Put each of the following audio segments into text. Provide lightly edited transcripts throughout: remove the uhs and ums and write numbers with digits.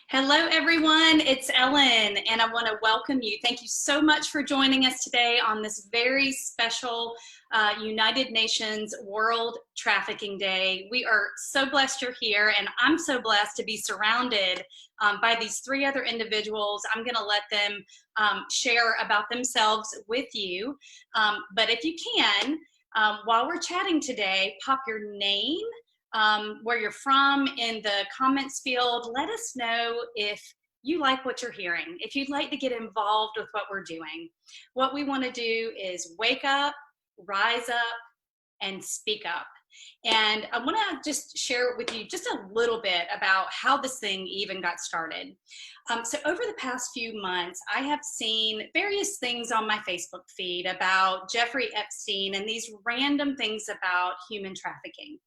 Hello, everyone. It's Ellen, and I want to welcome you. Thank you so much for joining us today on this very special United Nations World Trafficking Day. We are so blessed you're here, and I'm so blessed to be surrounded by these three other individuals. I'm going to let them share about themselves with you. But if you can, while we're chatting today, pop your name, where you're from in the comments field. Let us know if you like what you're hearing, if you'd like to get involved with what we're doing. What we want to do is wake up, rise up, and speak up. And I want to just share with you just a little bit about how this thing even got started. So over the past few months, I have seen various things on my Facebook feed about Jeffrey Epstein and these random things about human trafficking.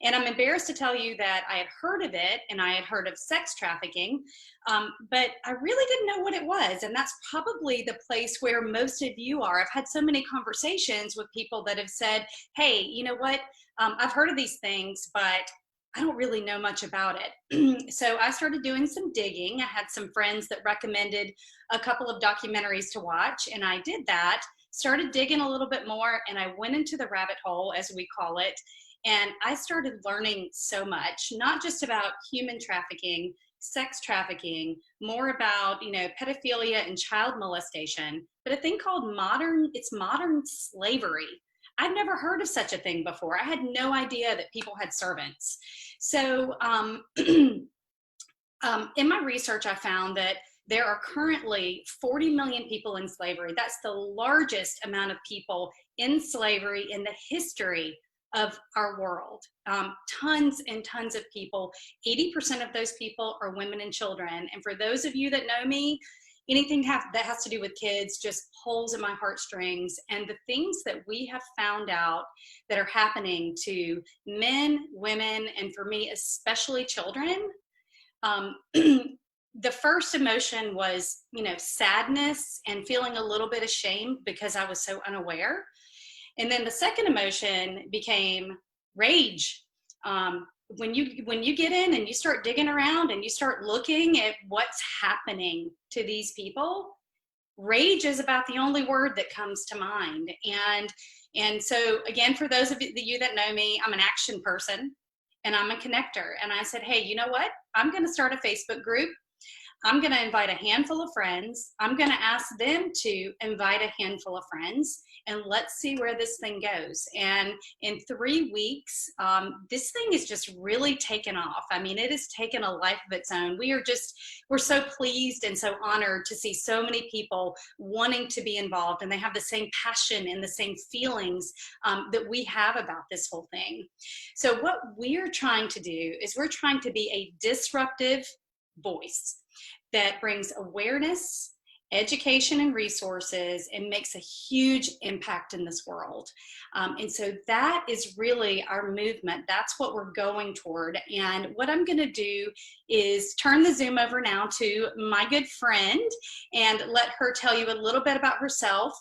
And I'm embarrassed to tell you that I had heard of it, and I had heard of sex trafficking, but I really didn't know what it was. And that's probably the place where most of you are. I've had so many conversations with people that have said, hey, you know what? I've heard of these things, but I don't really know much about it. So I started doing some digging. I had some friends that recommended a couple of documentaries to watch, and I did that, started digging a little bit more, and I went into the rabbit hole, as we call it. And I started learning so much, not just about human trafficking, sex trafficking, more about, pedophilia and child molestation, but a thing called modern slavery. I've never heard of such a thing before. I had no idea that people had servants. So in my research, I found that there are currently 40 million people in slavery. That's the largest amount of people in slavery in the history of our world. Tons and tons of people. 80% of those people are women and children. And for those of you that know me, anything that has to do with kids just pulls at my heartstrings. And the things that we have found out that are happening to men, women, and for me, especially children, the first emotion was, sadness and feeling a little bit ashamed because I was so unaware. And then the second emotion became rage. When you get in and you start digging around and you start looking at what's happening to these people, rage is about the only word that comes to mind. And so again, for those of you that know me, I'm an action person and I'm a connector. And I said, hey, you know what? I'm going to start a Facebook group. I'm going to invite a handful of friends. I'm going to ask them to invite a handful of friends, and let's see where this thing goes. And in 3 weeks, this thing is just really taken off. I mean, it has taken a life of its own. We're so pleased and so honored to see so many people wanting to be involved, and they have the same passion and the same feelings that we have about this whole thing. So what we're trying to do is we're trying to be a disruptive voice that brings awareness, education, and resources, and makes a huge impact in this world. And so that is really our movement. That's what we're going toward. And what I'm going to do is turn the Zoom over now to my good friend and let her tell you a little bit about herself,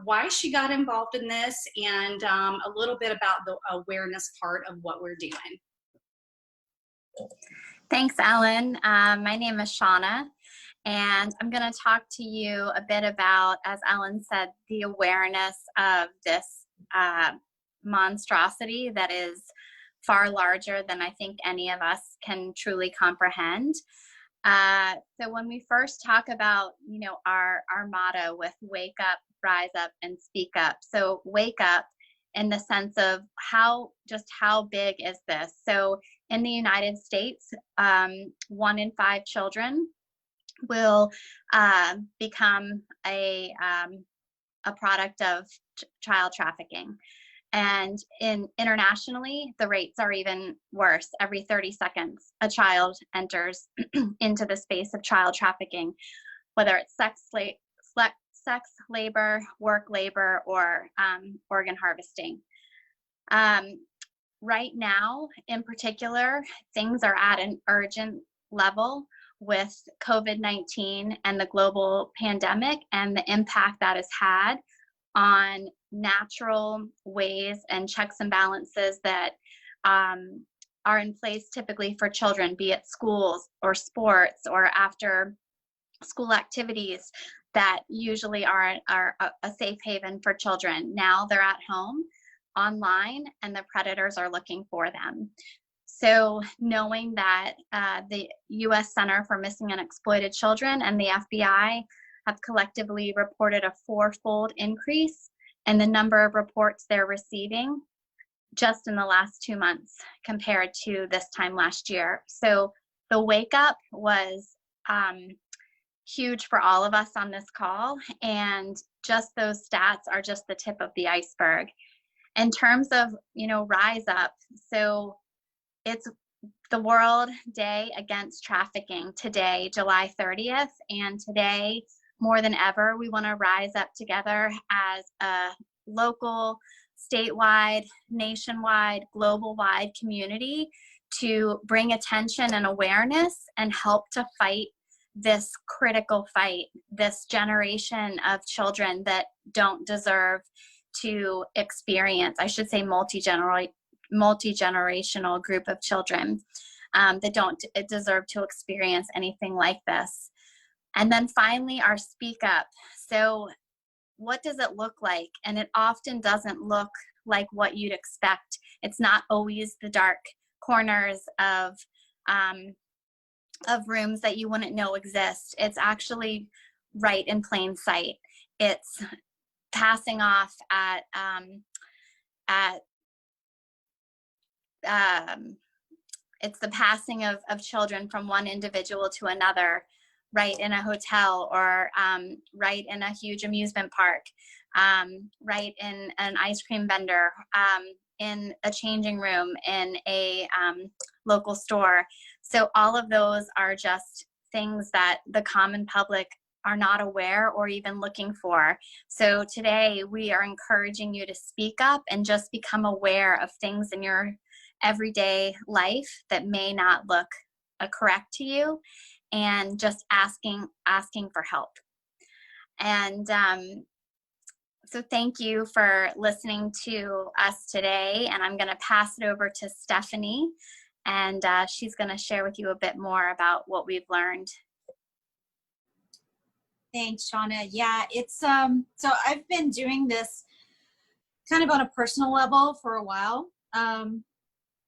why she got involved in this, and a little bit about the awareness part of what we're doing. Thanks, Ellen. My name is Shauna, and I'm going to talk to you a bit about, as Ellen said, the awareness of this monstrosity that is far larger than I think any of us can truly comprehend. So when we first talk about, our motto with wake up, rise up, and speak up. So wake up in the sense of how big is this? So in the United States, 1 in 5 children will become a product of child trafficking. And internationally, the rates are even worse. Every 30 seconds, a child enters into the space of child trafficking, whether it's sex labor, work labor, or organ harvesting. Right now, in particular, things are at an urgent level with COVID-19 and the global pandemic and the impact that has had on natural ways and checks and balances that are in place typically for children, be it schools or sports or after school activities that usually are a safe haven for children. Now they're at home online and the predators are looking for them. So knowing that the U.S. Center for Missing and Exploited Children and the FBI have collectively reported a 4-fold increase in the number of reports they're receiving just in the last 2 months compared to this time last year. So the wake up was huge for all of us on this call, and just those stats are just the tip of the iceberg. In terms of, Rise Up, so it's the World Day Against Trafficking today, July 30th, and today, more than ever, we want to rise up together as a local, statewide, nationwide, global-wide community to bring attention and awareness and help to fight this critical fight, this generation of children that don't deserve to experience, I should say multi-generational group of children that don't deserve to experience anything like this. And then finally, our Speak Up. So what does it look like? And it often doesn't look like what you'd expect. It's not always the dark corners of rooms that you wouldn't know exist. It's actually right in plain sight. It's passing off it's the passing of children from one individual to another, right in a hotel or right in a huge amusement park, right in an ice cream vendor, in a changing room, in a local store. So all of those are just things that the common public are not aware or even looking for. So today we are encouraging you to speak up and just become aware of things in your everyday life that may not look correct to you, and just asking for help. And so thank you for listening to us today, and I'm going to pass it over to Stephanie, and she's going to share with you a bit more about what we've learned. Thanks, Shauna. Yeah, it's so I've been doing this kind of on a personal level for a while. I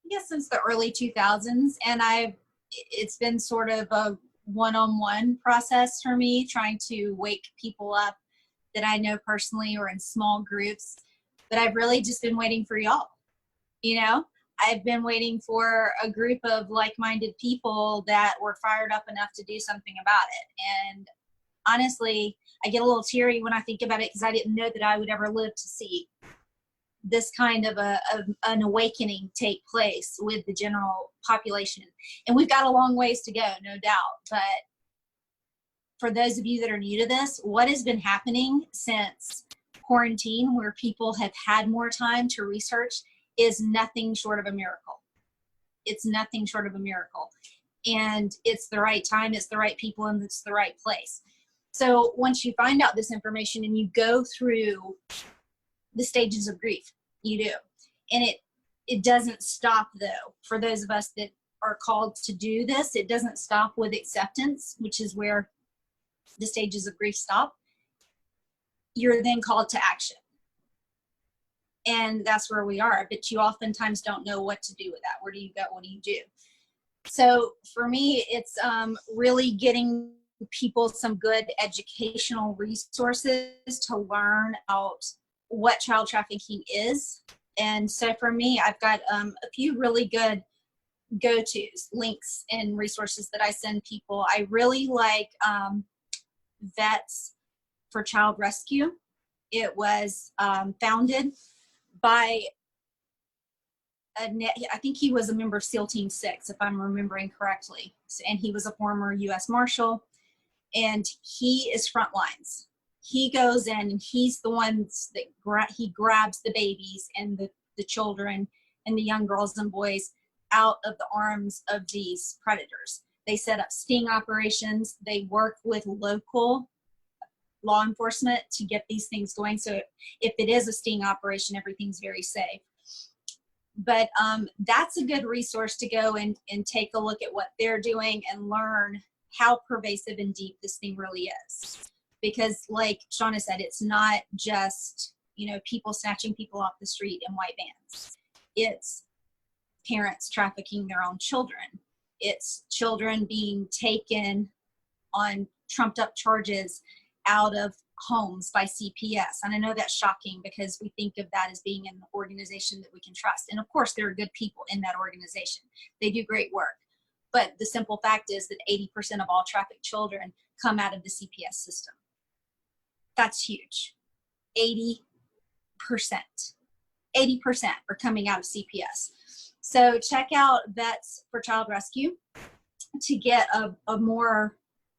guess since the early 2000s, and it's been sort of a one-on-one process for me, trying to wake people up that I know personally or in small groups. But I've really just been waiting for y'all. I've been waiting for a group of like-minded people that were fired up enough to do something about it. And honestly, I get a little teary when I think about it, because I didn't know that I would ever live to see this kind of an awakening take place with the general population. And we've got a long ways to go, no doubt. But for those of you that are new to this, what has been happening since quarantine, where people have had more time to research, is nothing short of a miracle. It's nothing short of a miracle. And it's the right time, it's the right people, and it's the right place. So once you find out this information and you go through the stages of grief, you do. And it doesn't stop, though. For those of us that are called to do this, it doesn't stop with acceptance, which is where the stages of grief stop. You're then called to action. And that's where we are. But you oftentimes don't know what to do with that. Where do you go? What do you do? So for me, it's really getting people some good educational resources to learn about what child trafficking is. And so for me, I've got a few really good go-tos, links, and resources that I send people. I really like Vets for Child Rescue. It was founded by I think he was a member of SEAL Team 6, if I'm remembering correctly. And he was a former U.S. Marshal. And he is Frontlines. He goes in and he's the ones that he grabs the babies and the children and the young girls and boys out of the arms of these predators. They set up sting operations. They work with local law enforcement to get these things going. So if it is a sting operation, everything's very safe. But that's a good resource to go and take a look at what they're doing and learn how pervasive and deep this thing really is. Because like Shauna said, it's not just, people snatching people off the street in white vans. It's parents trafficking their own children. It's children being taken on trumped up charges out of homes by CPS. And I know that's shocking because we think of that as being an organization that we can trust. And of course, there are good people in that organization. They do great work. But the simple fact is that 80% of all trafficked children come out of the CPS system. That's huge. 80%. 80% are coming out of CPS. So check out Vets for Child Rescue to get a more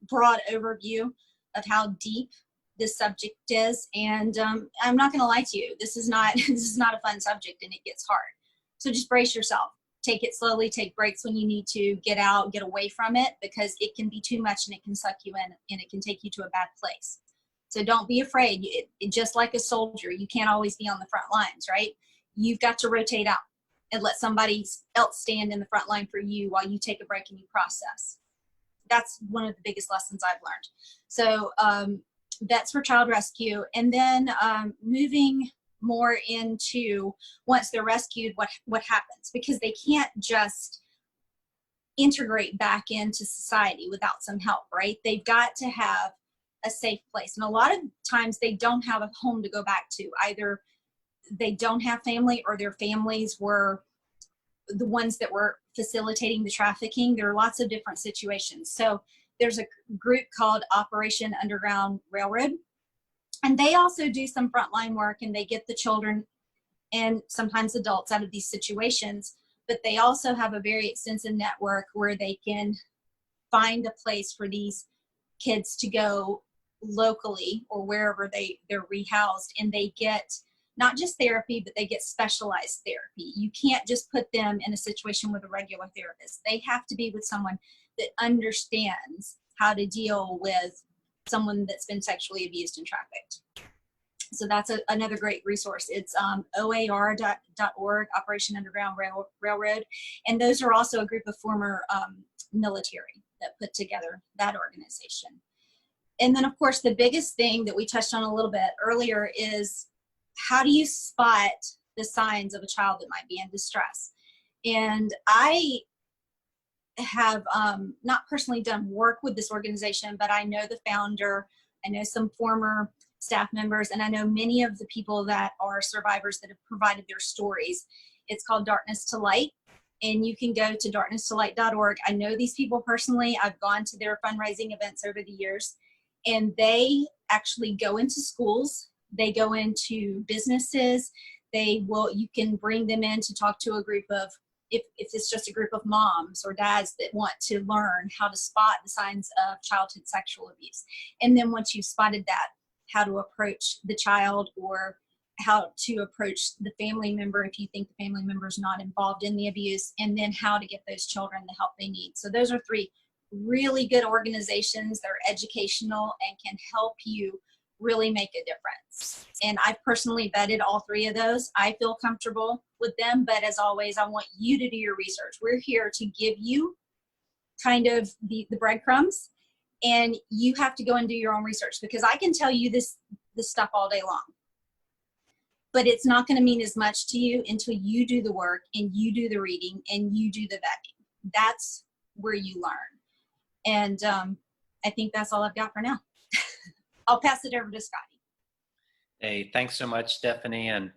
broad overview of how deep this subject is. And I'm not going to lie to you, this is not a fun subject, and it gets hard. So just brace yourself. Take it slowly. Take breaks when you need to. Get out, get away from it, because it can be too much and it can suck you in and it can take you to a bad place. So don't be afraid. Just like a soldier, you can't always be on the front lines, right? You've got to rotate out and let somebody else stand in the front line for you while you take a break and you process. That's one of the biggest lessons I've learned. So that's for child rescue. And then moving more into, once they're rescued, what happens? Because they can't just integrate back into society without some help, right? They've got to have a safe place. And a lot of times they don't have a home to go back to. Either they don't have family, or their families were the ones that were facilitating the trafficking. There are lots of different situations. So there's a group called Operation Underground Railroad, and they also do some frontline work, and they get the children and sometimes adults out of these situations. But they also have a very extensive network where they can find a place for these kids to go locally or wherever they're rehoused, and they get not just therapy, but they get specialized therapy. You can't just put them in a situation with a regular therapist. They have to be with someone that understands how to deal with someone that's been sexually abused and trafficked. So that's another great resource. It's OAR.org, Operation Underground Railroad. And those are also a group of former military that put together that organization. And then, of course, the biggest thing that we touched on a little bit earlier is, how do you spot the signs of a child that might be in distress? And I have not personally done work with this organization, but I know the founder, I know some former staff members, and I know many of the people that are survivors that have provided their stories. It's called Darkness to Light, and you can go to darknesstolight.org. I know these people personally. I've gone to their fundraising events over the years, and they actually go into schools. They go into businesses. You can bring them in to talk to a group of, if it's just a group of moms or dads that want to learn how to spot the signs of childhood sexual abuse. And then once you've spotted that, how to approach the child, or how to approach the family member if you think the family member is not involved in the abuse, and then how to get those children the help they need. So those are three really good organizations that are educational and can help you really make a difference. And I've personally vetted all three of those. I feel comfortable with them, but as always, I want you to do your research. We're here to give you kind of the breadcrumbs, and you have to go and do your own research, because I can tell you this stuff all day long, but it's not going to mean as much to you until you do the work and you do the reading and you do the vetting. That's where you learn. And I think that's all I've got for now. I'll pass it over to Scotty. Hey, thanks so much, Stephanie. And,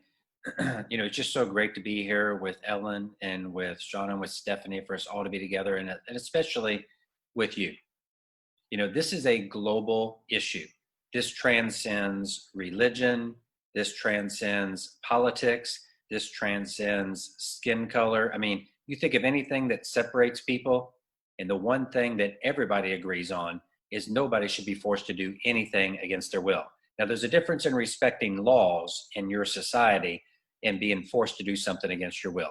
it's just so great to be here with Ellen and with Shauna and with Stephanie, for us all to be together, and especially with you. This is a global issue. This transcends religion. This transcends politics. This transcends skin color. I mean, you think of anything that separates people, and the one thing that everybody agrees on is nobody should be forced to do anything against their will. Now, there's a difference in respecting laws in your society and being forced to do something against your will.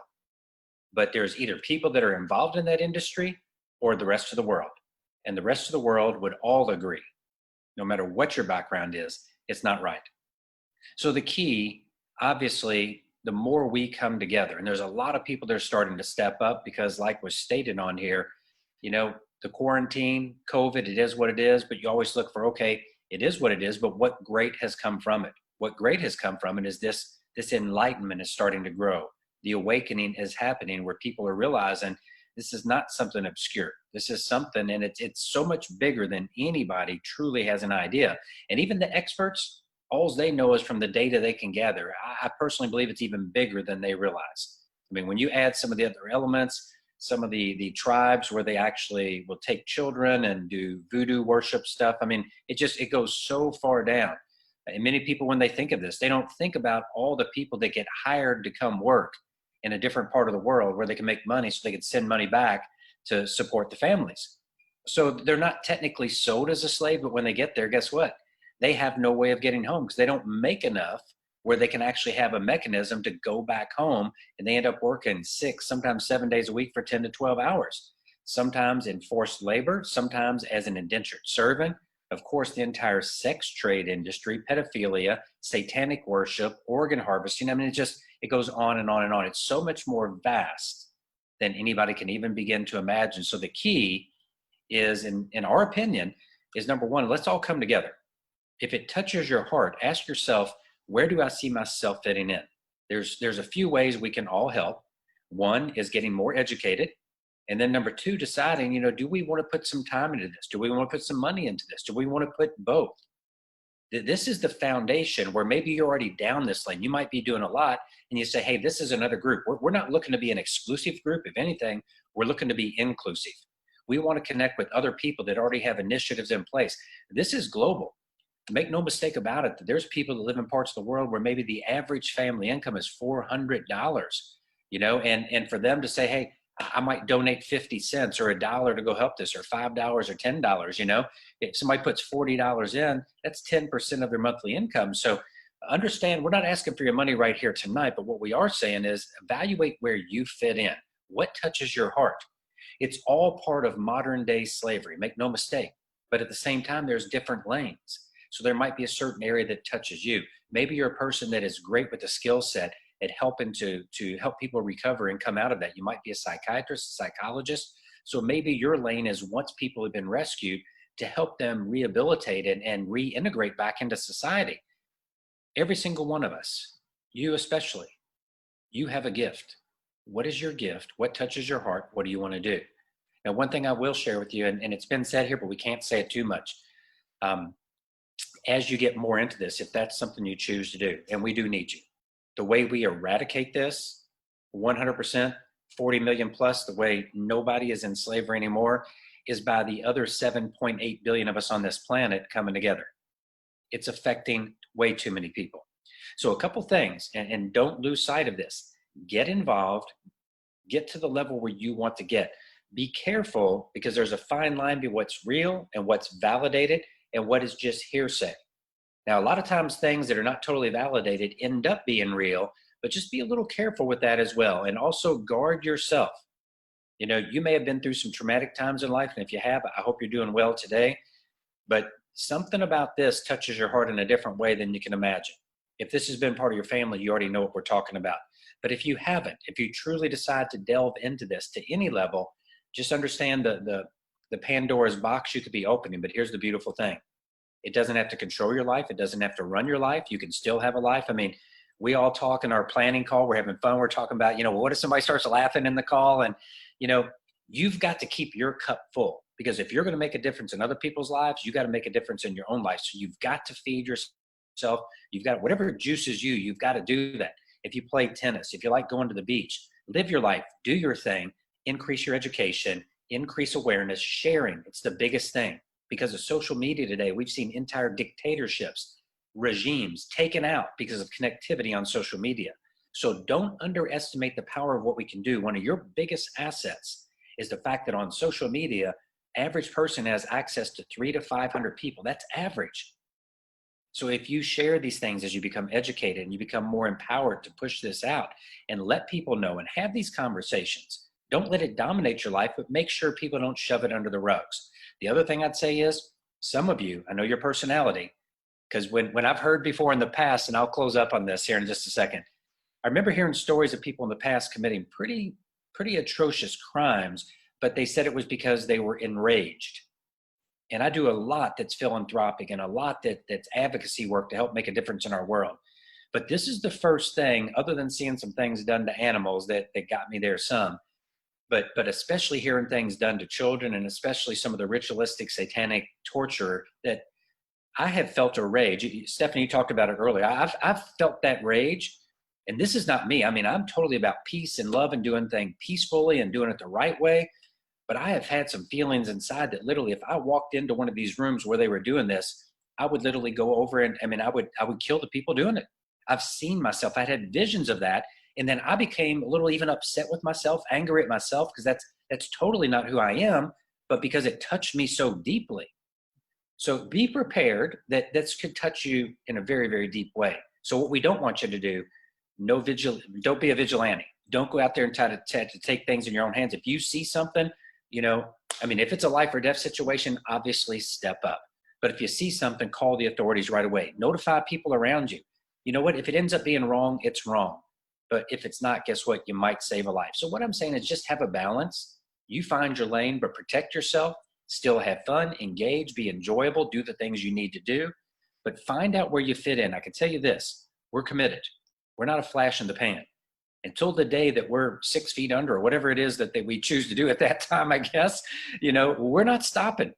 But there's either people that are involved in that industry or the rest of the world. And the rest of the world would all agree, no matter what your background is, it's not right. So the key, obviously, the more we come together. And there's a lot of people that are starting to step up because, like was stated on here, you know, the quarantine, COVID, it is what it is, but you always look for, okay, it is what it is, but what great has come from it? What great has come from it is this enlightenment is starting to grow. The awakening is happening where people are realizing this is not something obscure. This is something, and it's so much bigger than anybody truly has an idea. And even the experts, all they know is from the data they can gather. I personally believe it's even bigger than they realize. I mean, when you add some of the other elements, some of the tribes where they actually will take children and do voodoo worship stuff, I mean, it goes so far down. And many people, when they think of this, they don't think about all the people that get hired to come work in a different part of the world where they can make money so they can send money back to support the families. So they're not technically sold as a slave, but when they get there, guess what? They have no way of getting home because they don't make enough where they can actually have a mechanism to go back home, and they end up working 6, sometimes 7 days a week for 10 to 12 hours, sometimes in forced labor, sometimes as an indentured servant. Of course, the entire sex trade industry, pedophilia, satanic worship, organ harvesting. I mean, it goes on and on and on. It's so much more vast than anybody can even begin to imagine. So the key is, in our opinion, is number one, let's all come together. If it touches your heart, ask yourself, where do I see myself fitting in? There's a few ways we can all help. One is getting more educated. And then number two, deciding, you know, do we want to put some time into this? Do we want to put some money into this? Do we want to put both? This is the foundation where maybe you're already down this lane. You might be doing a lot and you say, hey, this is another group. We're not looking to be an exclusive group. If anything, we're looking to be inclusive. We want to connect with other people that already have initiatives in place. This is global. Make no mistake about it, there's people that live in parts of the world where maybe the average family income is $400, you know, and for them to say, hey, I might donate 50 cents or $1 to go help this, or $5 or $10, you know, if somebody puts $40 in, that's 10% of their monthly income. So understand, we're not asking for your money right here tonight, but what we are saying is evaluate where you fit in. What touches your heart? It's all part of modern day slavery, make no mistake, but at the same time, there's different lanes. So there might be a certain area that touches you. Maybe you're a person that is great with a skill set at helping to help people recover and come out of that. You might be a psychiatrist, a psychologist. So maybe your lane is, once people have been rescued, to help them rehabilitate and reintegrate back into society. Every single one of us, you especially, you have a gift. What is your gift? What touches your heart? What do you want to do? Now, one thing I will share with you, and it's been said here, but we can't say it too much. As you get more into this, if that's something you choose to do, and we do need you, the way we eradicate this 100%, 40 million plus, the way nobody is in slavery anymore, is by the other 7.8 billion of us on this planet coming together. It's affecting way too many people. So a couple things, and don't lose sight of this. Get involved, get to the level where you want to get. Be careful, because there's a fine line between what's real and what's validated and what is just hearsay. Now, a lot of times things that are not totally validated end up being real, but just be a little careful with that as well. And also guard yourself. You know, you may have been through some traumatic times in life, and if you have, I hope you're doing well today. But something about this touches your heart in a different way than you can imagine. If this has been part of your family, you already know what we're talking about. But if you haven't, if you truly decide to delve into this to any level, just understand the Pandora's box you could be opening. But here's the beautiful thing. It doesn't have to control your life. It doesn't have to run your life. You can still have a life. I mean, we all talk in our planning call. We're having fun. We're talking about, you know, what if somebody starts laughing in the call? And, you know, you've got to keep your cup full, because if you're going to make a difference in other people's lives, you got to make a difference in your own life. So you've got to feed yourself. You've got whatever juices you, you've got to do that. If you play tennis, if you like going to the beach, live your life, do your thing, increase your education, increase awareness, sharing. It's the biggest thing. Because of social media today, we've seen entire dictatorships, regimes taken out because of connectivity on social media. So don't underestimate the power of what we can do. One of your biggest assets is the fact that on social media, average person has access to 300 to 500 people. That's average. So if you share these things as you become educated and you become more empowered to push this out and let people know and have these conversations, don't let it dominate your life, but make sure people don't shove it under the rugs. The other thing I'd say is, some of you, I know your personality, because when I've heard before in the past, and I'll close up on this here in just a second, I remember hearing stories of people in the past committing pretty atrocious crimes, but they said it was because they were enraged. And I do a lot that's philanthropic and a lot that's advocacy work to help make a difference in our world. But this is the first thing, other than seeing some things done to animals that got me there some, but especially hearing things done to children, and especially some of the ritualistic satanic torture, that I have felt a rage. Stephanie, you talked about it earlier. I've felt that rage, and this is not me. I mean, I'm totally about peace and love and doing things peacefully and doing it the right way. But I have had some feelings inside that literally, if I walked into one of these rooms where they were doing this, I would literally go over and I would kill the people doing it. I've seen myself. I had visions of that. And then I became a little even upset with myself, angry at myself, because that's totally not who I am, but because it touched me so deeply. So be prepared that this could touch you in a very, very deep way. So what we don't want you to do, don't be a vigilante. Don't go out there and try to take things in your own hands. If you see something, if it's a life or death situation, obviously step up. But if you see something, call the authorities right away. Notify people around you. You know what? If it ends up being wrong, it's wrong. But if it's not, guess what? You might save a life. So what I'm saying is just have a balance. You find your lane, but protect yourself. Still have fun, engage, be enjoyable, do the things you need to do. But find out where you fit in. I can tell you this, we're committed. We're not a flash in the pan. Until the day that we're 6 feet under, or whatever it is that we choose to do at that time, I guess, we're not stopping.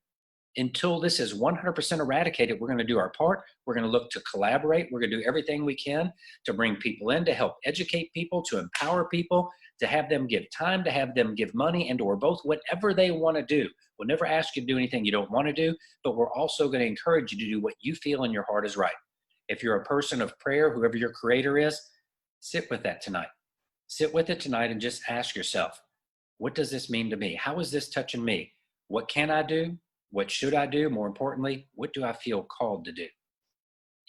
Until this is 100% eradicated, we're going to do our part. We're going to look to collaborate. We're going to do everything we can to bring people in, to help educate people, to empower people, to have them give time, to have them give money, and or both, whatever they want to do. We'll never ask you to do anything you don't want to do, but we're also going to encourage you to do what you feel in your heart is right. If you're a person of prayer, whoever your creator is, sit with that tonight. Sit with it tonight and just ask yourself, what does this mean to me? How is this touching me? What can I do? What should I do? More importantly, what do I feel called to do?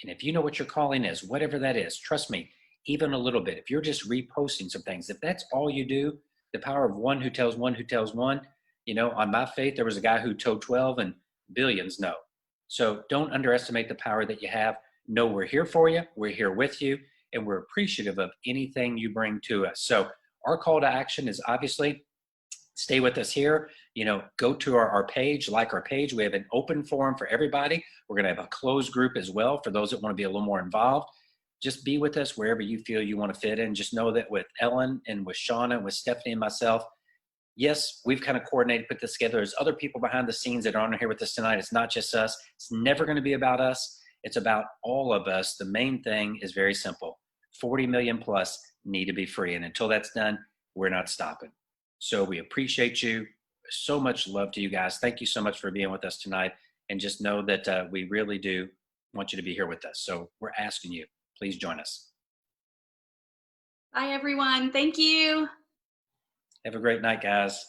And if you know what your calling is, whatever that is, trust me, even a little bit, if you're just reposting some things, if that's all you do, the power of one who tells one who tells one, on my faith, there was a guy who told 12 and billions know. So don't underestimate the power that you have. Know we're here for you. We're here with you. And we're appreciative of anything you bring to us. So our call to action is obviously stay with us here. Go to our page, like our page. We have an open forum for everybody. We're going to have a closed group as well for those that want to be a little more involved. Just be with us wherever you feel you want to fit in. Just know that with Ellen and with Shauna and with Stephanie and myself, yes, we've kind of coordinated, put this together. There's other people behind the scenes that are on here with us tonight. It's not just us. It's never going to be about us. It's about all of us. The main thing is very simple. 40 million plus need to be free. And until that's done, we're not stopping. So we appreciate you. So much love to you guys. Thank you so much for being with us tonight. And just know that we really do want you to be here with us. So we're asking you, please join us. Bye, everyone. Thank you. Have a great night, guys.